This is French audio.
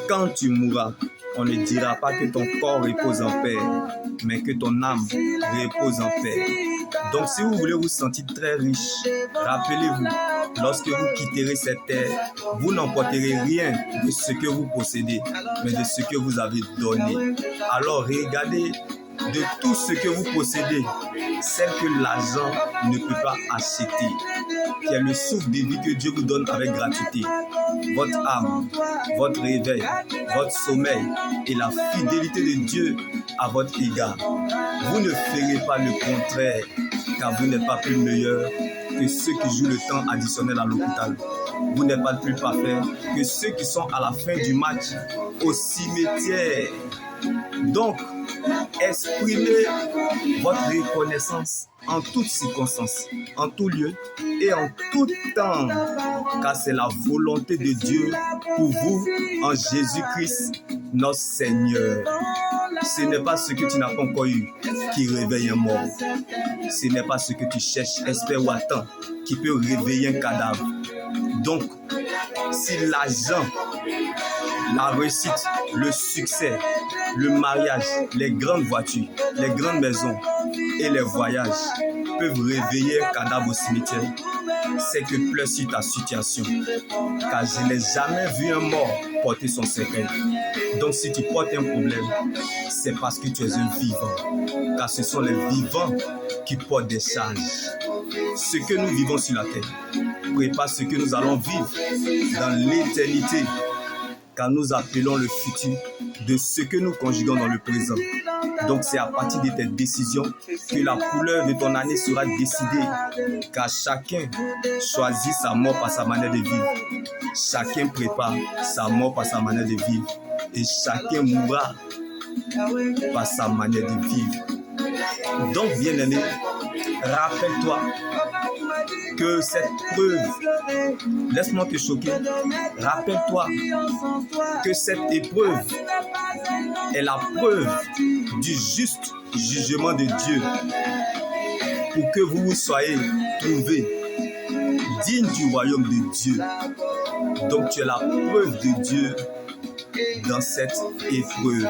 quand tu mourras, on ne dira pas que ton corps repose en paix, mais que ton âme repose en paix. Donc si vous voulez vous sentir très riche, rappelez-vous, lorsque vous quitterez cette terre, vous n'emporterez rien de ce que vous possédez, mais de ce que vous avez donné. Alors regardez de tout ce que vous possédez, celle que l'argent ne peut pas acheter, qui est le souffle de vie que Dieu vous donne avec gratuité. Votre âme, votre réveil, votre sommeil et la fidélité de Dieu à votre égard. Vous ne ferez pas le contraire, car vous n'êtes pas plus meilleur que ceux qui jouent le temps additionnel à l'hôpital. Vous n'êtes pas plus parfait que ceux qui sont à la fin du match au cimetière. Donc, exprimez votre reconnaissance en toutes circonstances, en tout lieu et en tout temps, car c'est la volonté de Dieu pour vous en Jésus-Christ, notre Seigneur. Ce n'est pas ce que tu n'as pas encore eu qui réveille un mort. Ce n'est pas ce que tu cherches, espères ou attends qui peut réveiller un cadavre. Donc, si l'argent, la réussite, le succès, le mariage, les grandes voitures, les grandes maisons et les voyages peuvent réveiller un cadavre au cimetière, c'est que pleure sur ta situation. Car je n'ai jamais vu un mort porter son cercueil. Donc si tu portes un problème, c'est parce que tu es un vivant. Car ce sont les vivants qui portent des charges. Ce que nous vivons sur la terre prépare ce que nous allons vivre dans l'éternité. Car nous appelons le futur de ce que nous conjuguons dans le présent. Donc c'est à partir de tes décisions que la couleur de ton année sera décidée. Car chacun choisit sa mort par sa manière de vivre. Chacun prépare sa mort par sa manière de vivre. Et chacun mourra par sa manière de vivre. Donc bien-aimé, rappelle-toi que cette preuve, laisse-moi te choquer, rappelle-toi que cette épreuve est la preuve du juste jugement de Dieu pour que vous soyez trouvés dignes du royaume de Dieu. Donc tu es la preuve de Dieu dans cette épreuve.